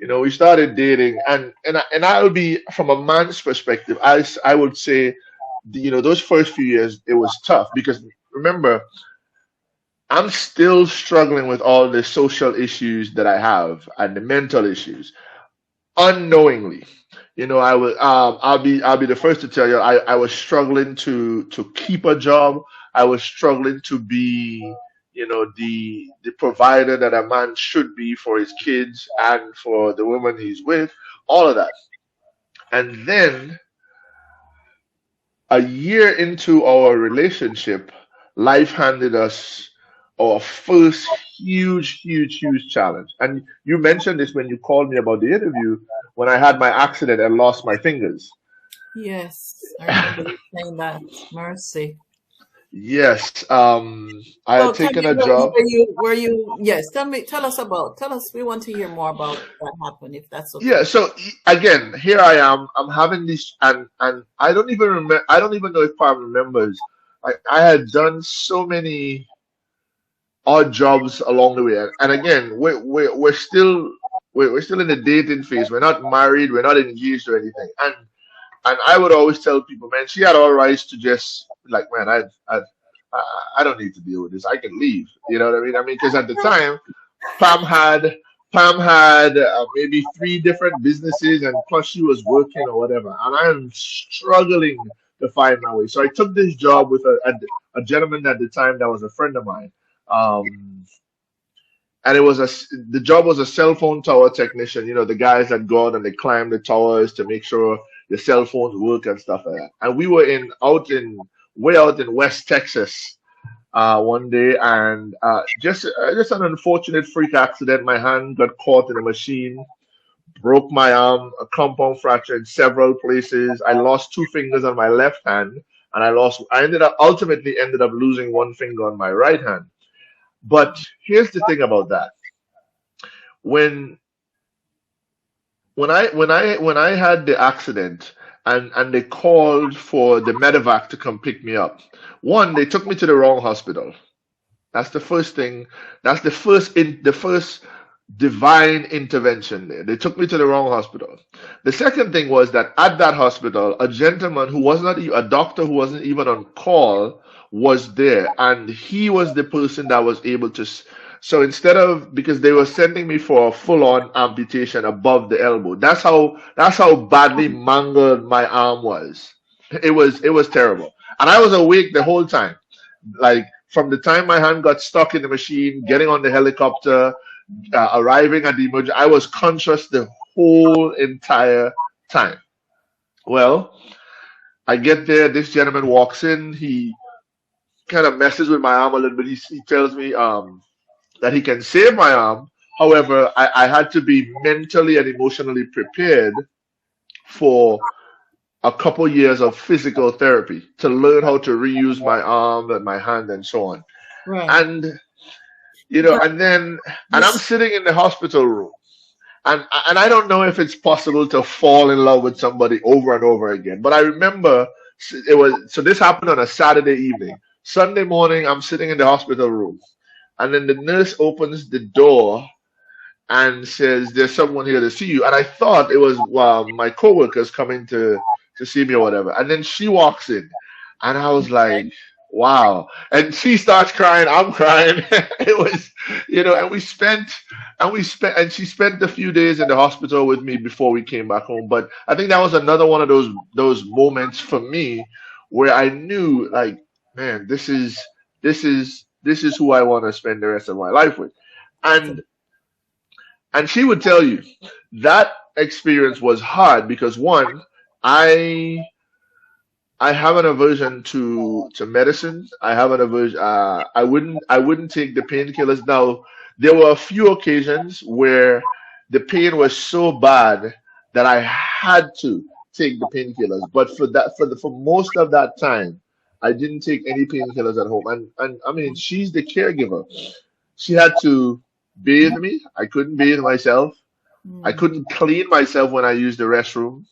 We started dating, and I would be from a man's perspective. I would say, those first few years it was tough because remember, I'm still struggling with all the social issues that I have and the mental issues unknowingly. I will. I'll be the first to tell you. I was struggling to keep a job. I was struggling to be, the provider that a man should be for his kids and for the woman he's with. All of that, and then a year into our relationship, life handed us our first huge, huge, huge challenge. And you mentioned this when you called me about the interview when I had my accident and lost my fingers. Yes, I remember you saying that. Mercy. Yes, I had So tell taken me, a job. were you, yes, tell us, we want to hear more about what happened, if that's Yeah, okay. so again, here I am. I'm having this, and I don't even remember. I don't even know if Pam remembers. I had done so many odd jobs along the way. And again, we're still in the dating phase. We're not married. We're not engaged or anything. And I would always tell people, man, she had all rights to just like, man, I I don't need to deal with this. I can leave. You know what I mean? I mean, because at the time, Pam had Pam had maybe three different businesses, and plus she was working or whatever. And I'm struggling to find my way. So I took this job with a gentleman at the time that was a friend of mine. Um, and the job was a cell phone tower technician. The guys that go out and they climb the towers to make sure the cell phones work and stuff like that. And we were in out in way out in West Texas one day, and just an unfortunate freak accident. My hand got caught in a machine, broke my arm, a compound fracture in several places. I lost two fingers on my left hand, and I ultimately ended up losing one finger on my right hand. But here's the thing about that. When when I had the accident and they called for the medevac to come pick me up, one, they took me to the wrong hospital. That's the first thing. That's the first divine intervention there. They took me to the wrong hospital. The second thing was that at that hospital, a gentleman who was not a doctor who wasn't even on call was there, and he was the person that was able to. So instead of because they were sending me for a full-on amputation above the elbow. That's how badly mangled my arm was. It was terrible, and I was awake the whole time like from the time my hand got stuck in the machine, getting on the helicopter, arriving at the emergency, I was conscious the whole entire time. Well, I get there. This gentleman walks in. He kind of messes with my arm a little bit. He tells me that he can save my arm. However, I had to be mentally and emotionally prepared for a couple years of physical therapy to learn how to reuse my arm and my hand and so on. Right. And But and I'm this, sitting in the hospital room, and I don't know if it's possible to fall in love with somebody over and over again. But I remember it was so this happened on a Saturday evening. Sunday morning, I'm sitting in the hospital room, and then the nurse opens the door and says, "There's someone here to see you." And I thought it was my coworkers coming to see me or whatever. And then she walks in, and I was like, "Wow!" And she starts crying. I'm crying. It was, and she spent a few days in the hospital with me before we came back home. But I think that was another one of those moments for me where I knew, like, man, this is who I want to spend the rest of my life with. that's And and she would tell you that experience was hard because one, I I have an aversion to medicine. I have an aversion. I wouldn't take the painkillers. Now there were a few occasions where the pain was so bad that I had to take the painkillers. But for most of that time, I didn't take any painkillers at home. And I mean, she's the caregiver. She had to bathe me. I couldn't bathe myself. I mm, couldn't clean myself when I used the restroom.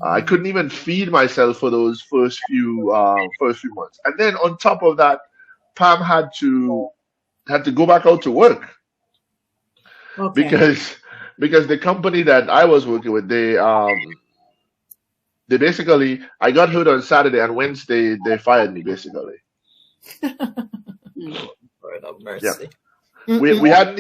I mhm. couldn't even feed myself for those first few months. And then on top of that, Pam had to go back out to work Okay. because because the company that I was working with, they basically, I got hurt on Saturday and Wednesday they fired me basically. Lord of Yeah. mercy. We hadn't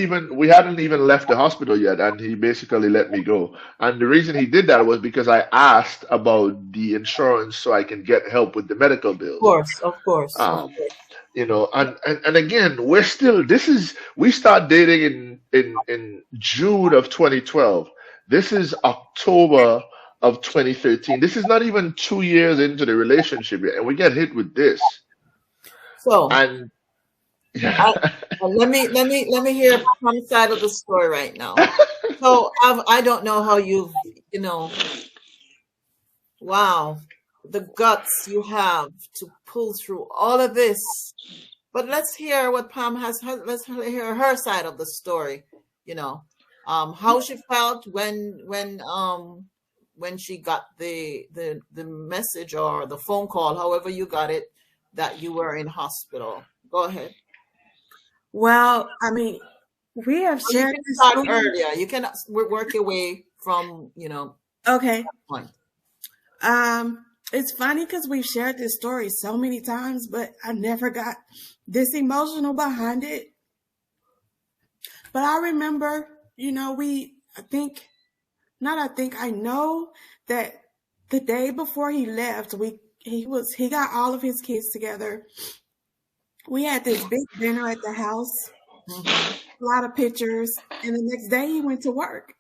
even left the hospital yet, and he basically let me go. And the reason he did that was because I asked about the insurance so I can get help with the medical Of bills. course, of course, of Um, course. and again, we start dating in June of 2012. This is October of 2013. This is not even 2 years into the relationship yet, and we get hit with this. So And I, yeah. let me hear one side of the story right now. So I don't know how you know, wow, the guts you have to pull through all of this. But let's hear what Pam has. Let's hear her side of the story. You know, how she felt when she got the message or the phone call, however you got it, that you were in hospital. Go ahead. Well, I mean, we have Or you shared can this start story. earlier. You can work your way from Okay. point. It's funny because we've shared this story so many times, but I never got this emotional behind it. But I remember, I know that the day before he left, he got all of his kids together. We had this big dinner at the house, Hmm. a lot of pictures, and the next day he went to work.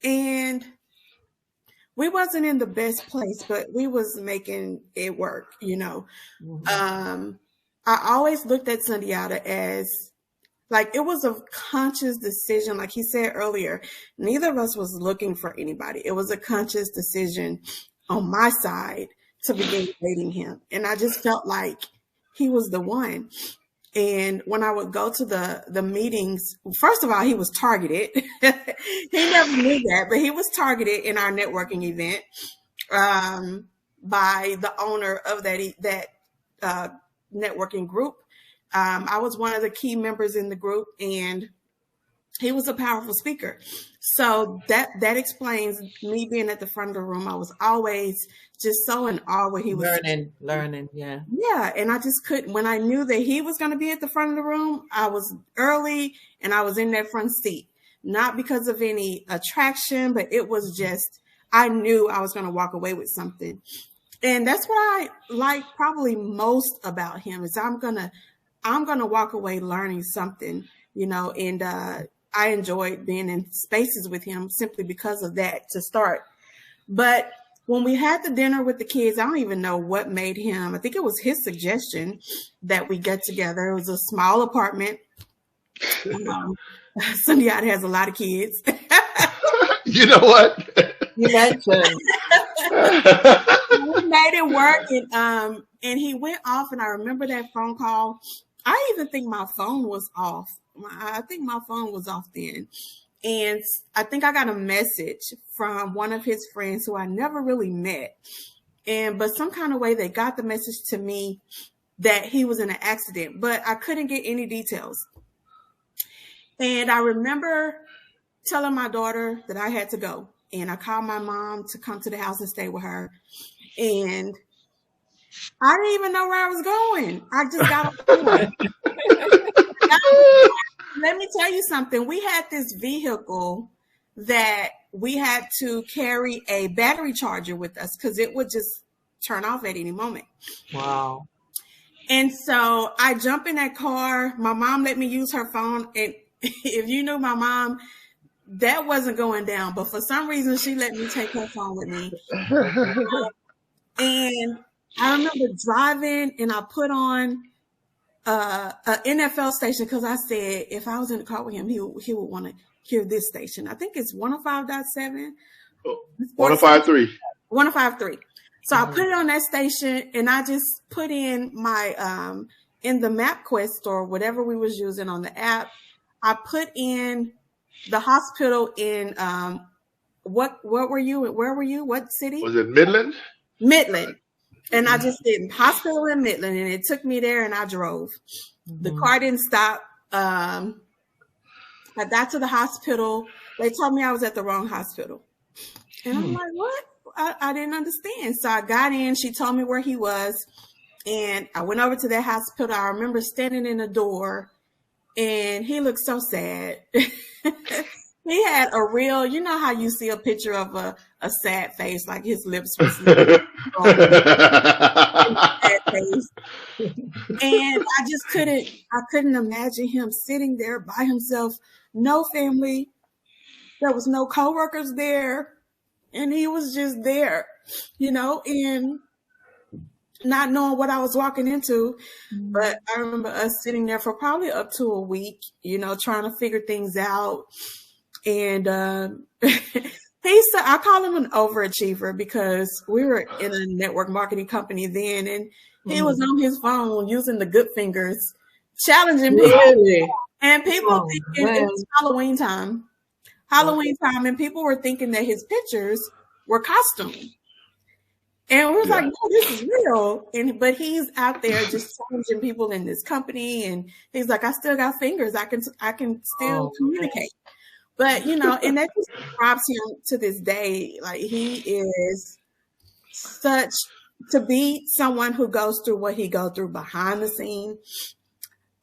And we wasn't in the best place, but we was making it work. Hmm. I always looked at Sundiata as like it was a conscious decision. Like he said earlier, neither of us was looking for anybody. It was a conscious decision on my side to begin dating him. And I just felt like he was the one. And when I would go to the meetings, first of all, he was targeted. He never knew that, but he was targeted in our networking event by the owner of that networking group. I was one of the key members in the group, and he was a powerful speaker. So that explains me being at the front of the room. I was always just so in awe what he was saying. Learning, yeah. Yeah, and I just couldn't. When I knew that he was going to be at the front of the room, I was early and I was in that front seat. Not because of any attraction, but it was just, I knew I was going to walk away with something. And that's what I like probably most about him is I'm going to walk away learning something, and I enjoyed being in spaces with him simply because of that to start. But when we had the dinner with the kids, I don't even know what made him. I think it was his suggestion that we get together. It was a small apartment. Sundiata has a lot of kids. You know what? You mentioned. We made it work, and he went off, and I remember that phone call. I even think my phone was off. I think my phone was off then. And I think I got a message from one of his friends who I never really met. But some kind of way they got the message to me that he was in an accident, but I couldn't get any details. And I remember telling my daughter that I had to go. And I called my mom to come to the house and stay with her. And I didn't even know where I was going. I just got on the Let me tell you something. We had this vehicle that we had to carry a battery charger with us because it would just turn off at any moment. Wow. And so I jump in that car. My mom let me use her phone. And if you knew my mom, that wasn't going down. But for some reason, she let me take her phone with me. And I remember driving and I put on an NFL station because I said if I was in the car with him, he would want to hear this station. I think it's 105.7. 105.3. 105.3. So I put it on that station and I just put in my in the MapQuest or whatever we was using on the app. I put in the hospital in what were you? Where were you? What city? Was it Midland? Midland. And I just did hospital in Midland, and it took me there, and I drove. The car didn't stop. I got to the hospital. They told me I was at the wrong hospital. And I'm Hmm. like, what? I didn't understand. So I got in. She told me where he was. And I went over to that hospital. I remember standing in the door, and he looked so sad. He had a real, you know how you see a picture of a sad face, like his lips was sad face. And I couldn't imagine him sitting there by himself, no family. There was no coworkers there, and he was just there, and not knowing what I was walking into. But I remember us sitting there for probably up to a week, trying to figure things out. And I call him an overachiever because we were in a network marketing company then, and he was on his phone using the good fingers, challenging people. Really? And people Oh, thinking it man. was Halloween time. And people were thinking that his pictures were costume. And we was like, no, this is real. But he's out there just challenging people in this company, and he's like, I still got fingers. I can still communicate. But and that just describes him to this day. Like, he is to be someone who goes through what he goes through behind the scene.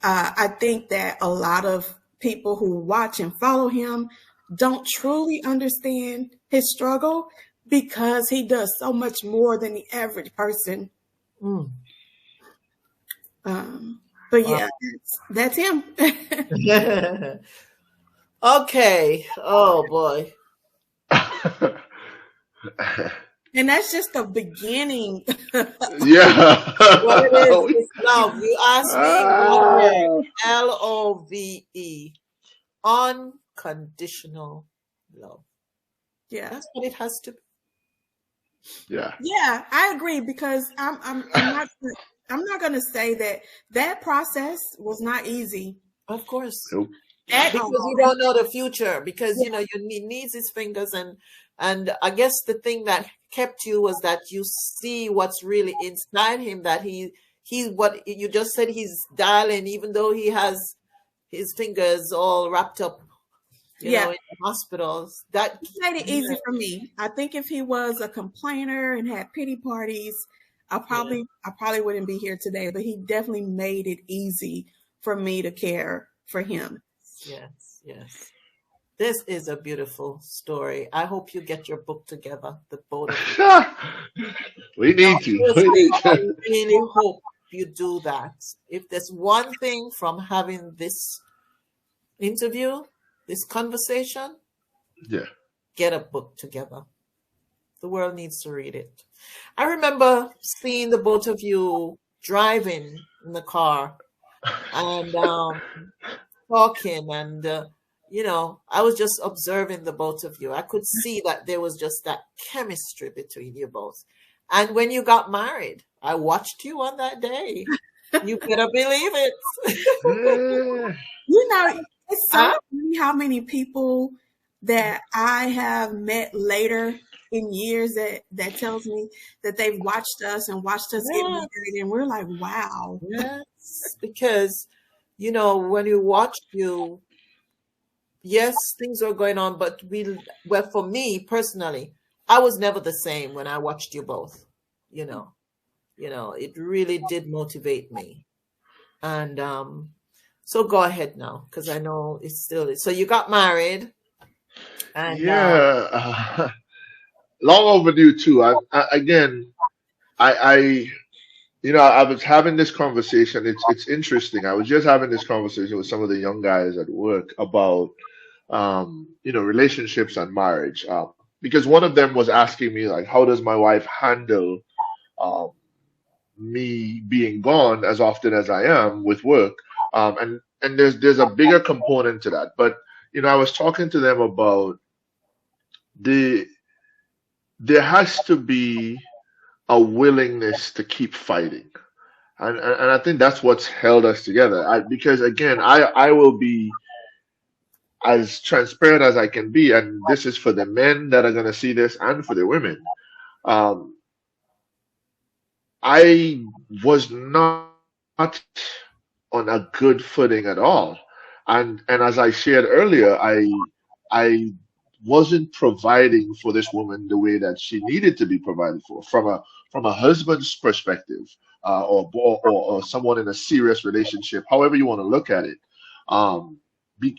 I think that a lot of people who watch and follow him don't truly understand his struggle, because he does so much more than the average person. Mm. But yeah, that's him. Okay. Oh boy. And that's just the beginning. Yeah. What it is love. You asked me one word. LOVE. Unconditional love. Yeah. That's what it has to be. Yeah. Yeah, I agree, because I'm not going to say that process was not easy. Of course. Nope. Because you don't know the future, because you needs his fingers, and I guess the thing that kept you was that you see what's really inside him, that he what you just said, he's dialing, even though he has his fingers all wrapped up in the hospitals. That made it easy for me. I think if he was a complainer and had pity parties, I probably wouldn't be here today. But he definitely made it easy for me to care for him. Yes. This is a beautiful story. I hope you get your book together, the both of you. We need to. I really hope you do that. If there's one thing from having this interview, this conversation, get a book together. The world needs to read it. I remember seeing the both of you driving in the car and talking, and I was just observing the both of you. I could see that there was just that chemistry between you both. And when you got married, I watched you on that day. You better believe it. It's so funny how many people that I have met later in years that tells me that they've watched us get married, and we're like, wow. Yes, because when we watched you, yes, things were going on, but for me personally, I was never the same when I watched you both. It really did motivate me. And so go ahead now, because I know it's still. So you got married. And, long overdue too. I was having this conversation. It's interesting. I was just having this conversation with some of the young guys at work about relationships and marriage. Because one of them was asking me, like, how does my wife handle me being gone as often as I am with work? And there's a bigger component to that. But I was talking to them about there has to be a willingness to keep fighting. And I think that's what's held us together. Because again, I will be as transparent as I can be, and this is for the men that are going to see this and for the women. I was not on a good footing at all. And as I shared earlier, I wasn't providing for this woman the way that she needed to be provided for from a husband's perspective, or someone in a serious relationship, however you want to look at it. Um, be,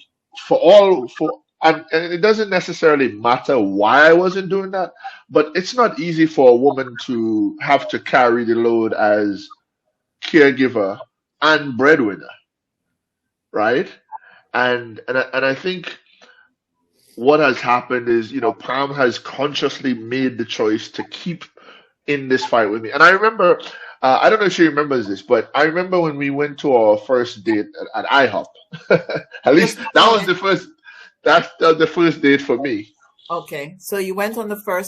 for all for and it doesn't necessarily matter why I wasn't doing that, but it's not easy for a woman to have to carry the load as caregiver and breadwinner, right? And I think what has happened is, Pam has consciously made the choice to keep in this fight with me. And I remember, I don't know if she remembers this, but I remember when we went to our first date at IHOP. At least Just a that was moment. the first. That's the first date for me. Okay, so you went on the first